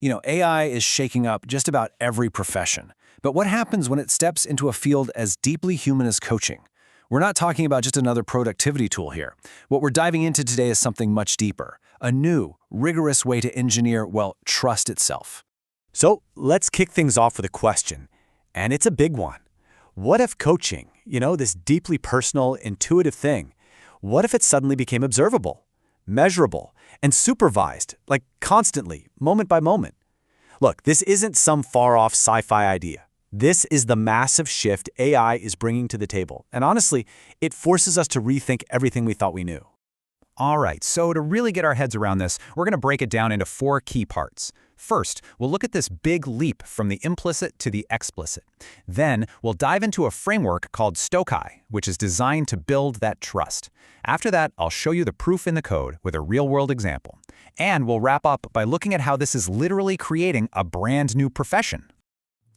AI is shaking up just about every profession. But what happens when it steps into a field as deeply human as coaching? We're not talking about just another productivity tool here. What we're diving into today is something much deeper, a new, rigorous way to engineer, trust itself. So let's kick things off with a question, and it's a big one. What if coaching, this deeply personal, intuitive thing, what if it suddenly became observable, measurable, and supervised, like constantly, moment by moment? Look, this isn't some far-off sci-fi idea. This is the massive shift AI is bringing to the table, and honestly, it forces us to rethink everything we thought we knew. All right, so to really get our heads around this, we're going to break it down into 4 key parts. First, we'll look at this big leap from the implicit to the explicit. Then, we'll dive into a framework called STOCIA, which is designed to build that trust. After that, I'll show you the proof in the code with a real-world example. And we'll wrap up by looking at how this is literally creating a brand new profession.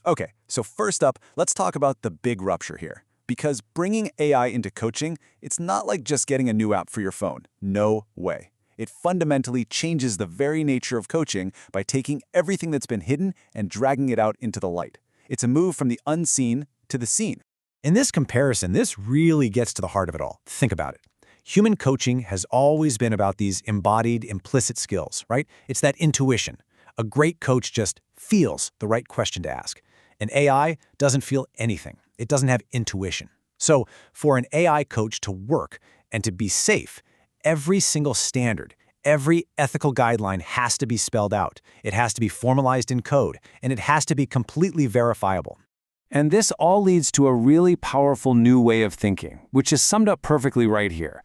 Okay, so first up, let's talk about the big rupture here. Because bringing AI into coaching, it's not like just getting a new app for your phone. No way. It fundamentally changes the very nature of coaching by taking everything that's been hidden and dragging it out into the light. It's a move from the unseen to the seen. In this comparison, this really gets to the heart of it all. Think about it. Human coaching has always been about these embodied, implicit skills, right? It's that intuition. A great coach just feels the right question to ask. An AI doesn't feel anything. It doesn't have intuition. So for an AI coach to work and to be safe, every single standard, every ethical guideline has to be spelled out. It has to be formalized in code, and it has to be completely verifiable. And this all leads to a really powerful new way of thinking, which is summed up perfectly right here.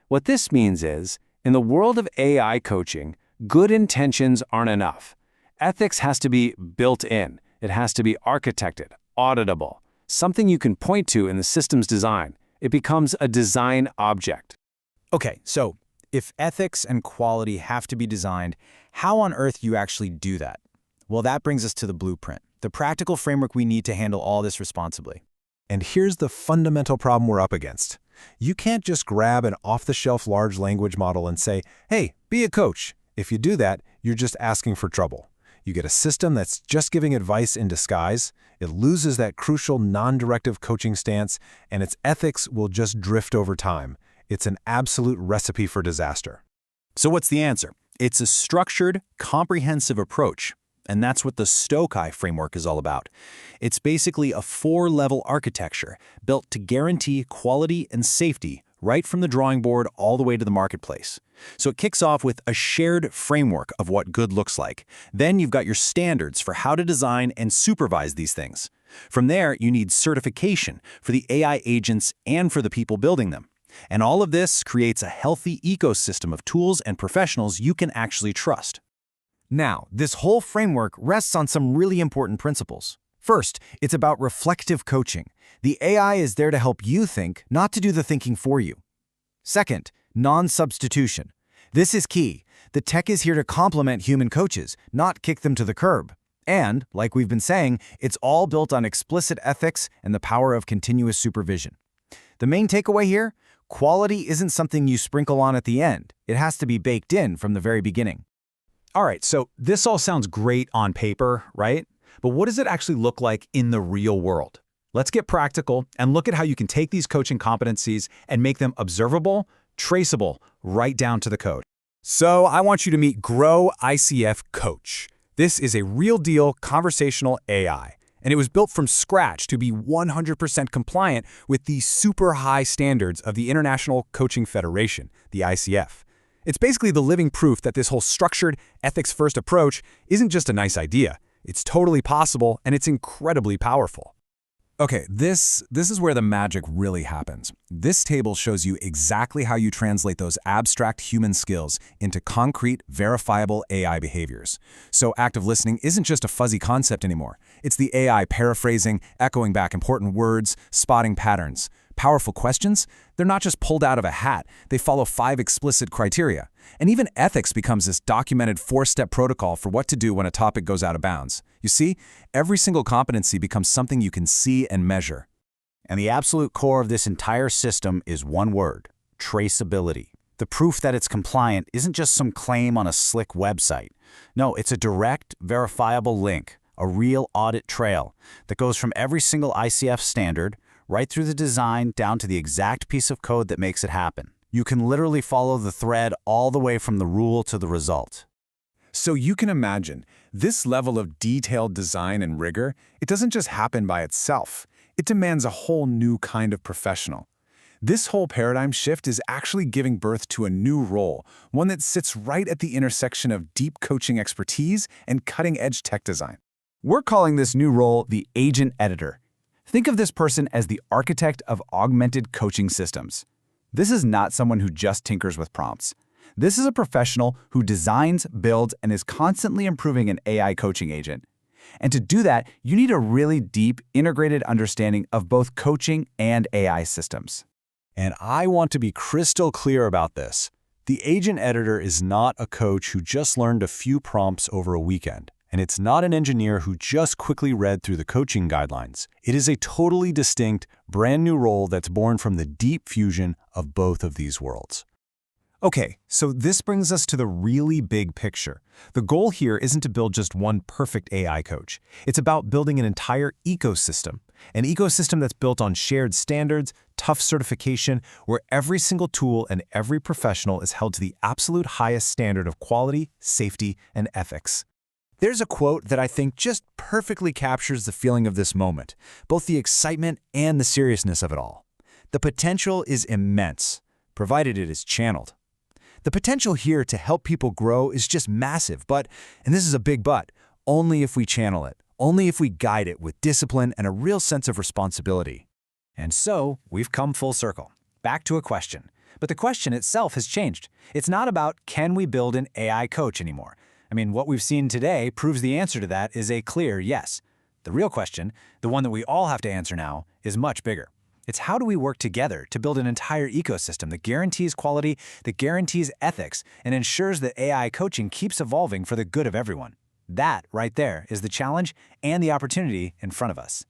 What this means is, in the world of AI coaching, good intentions aren't enough. Ethics has to be built in. It has to be architected, auditable, something you can point to in the system's design. It becomes a design object. Okay, so if ethics and quality have to be designed, how on earth do you actually do that? Well, that brings us to the blueprint, the practical framework we need to handle all this responsibly. And here's the fundamental problem we're up against. You can't just grab an off-the-shelf large language model and say, hey, be a coach. If you do that, you're just asking for trouble. You get a system that's just giving advice in disguise, it loses that crucial non-directive coaching stance, and its ethics will just drift over time. It's an absolute recipe for disaster. So what's the answer? It's a structured, comprehensive approach. And that's what the STOCIA framework is all about. It's basically a 4-level architecture built to guarantee quality and safety right from the drawing board all the way to the marketplace. So it kicks off with a shared framework of what good looks like. Then you've got your standards for how to design and supervise these things. From there, you need certification for the AI agents and for the people building them. And all of this creates a healthy ecosystem of tools and professionals you can actually trust. Now, this whole framework rests on some really important principles. First, it's about reflective coaching. The AI is there to help you think, not to do the thinking for you. Second, non-substitution. This is key. The tech is here to complement human coaches, not kick them to the curb. And, like we've been saying, it's all built on explicit ethics and the power of continuous supervision. The main takeaway here? Quality isn't something you sprinkle on at the end. It has to be baked in from the very beginning. All right, so this all sounds great on paper, right? But what does it actually look like in the real world? Let's get practical and look at how you can take these coaching competencies and make them observable, traceable, right down to the code. So I want you to meet Grow ICF Coach. This is a real-deal conversational AI, and it was built from scratch to be 100% compliant with the super high standards of the International Coaching Federation, the ICF. It's basically the living proof that this whole structured, ethics-first approach isn't just a nice idea. It's totally possible, and it's incredibly powerful. Okay, this is where the magic really happens. This table shows you exactly how you translate those abstract human skills into concrete, verifiable AI behaviors. So active listening isn't just a fuzzy concept anymore. It's the AI paraphrasing, echoing back important words, spotting patterns. Powerful questions? They're not just pulled out of a hat. They follow 5 explicit criteria. And even ethics becomes this documented 4-step protocol for what to do when a topic goes out of bounds. You see, every single competency becomes something you can see and measure. And the absolute core of this entire system is one word: traceability. The proof that it's compliant isn't just some claim on a slick website. No, it's a direct, verifiable link, a real audit trail that goes from every single ICF standard right through the design down to the exact piece of code that makes it happen. You can literally follow the thread all the way from the rule to the result. So you can imagine, this level of detailed design and rigor, it doesn't just happen by itself. It demands a whole new kind of professional. This whole paradigm shift is actually giving birth to a new role, one that sits right at the intersection of deep coaching expertise and cutting-edge tech design. We're calling this new role the agent editor. Think of this person as the architect of augmented coaching systems. This is not someone who just tinkers with prompts. This is a professional who designs, builds, and is constantly improving an AI coaching agent. And to do that, you need a really deep, integrated understanding of both coaching and AI systems. And I want to be crystal clear about this. The agent editor is not a coach who just learned a few prompts over a weekend. And it's not an engineer who just quickly read through the coaching guidelines. It is a totally distinct, brand new role that's born from the deep fusion of both of these worlds. Okay, so this brings us to the really big picture. The goal here isn't to build just one perfect AI coach. It's about building an entire ecosystem. An ecosystem that's built on shared standards, tough certification, where every single tool and every professional is held to the absolute highest standard of quality, safety, and ethics. There's a quote that I think just perfectly captures the feeling of this moment, both the excitement and the seriousness of it all. The potential is immense, provided it is channeled. The potential here to help people grow is just massive, but, and this is a big but, only if we channel it, only if we guide it with discipline and a real sense of responsibility. And so, we've come full circle, back to a question. But the question itself has changed. It's not about can we build an AI coach anymore. I mean, what we've seen today proves the answer to that is a clear yes. The real question, the one that we all have to answer now, is much bigger. It's how do we work together to build an entire ecosystem that guarantees quality, that guarantees ethics, and ensures that AI coaching keeps evolving for the good of everyone. That, right there, is the challenge and the opportunity in front of us.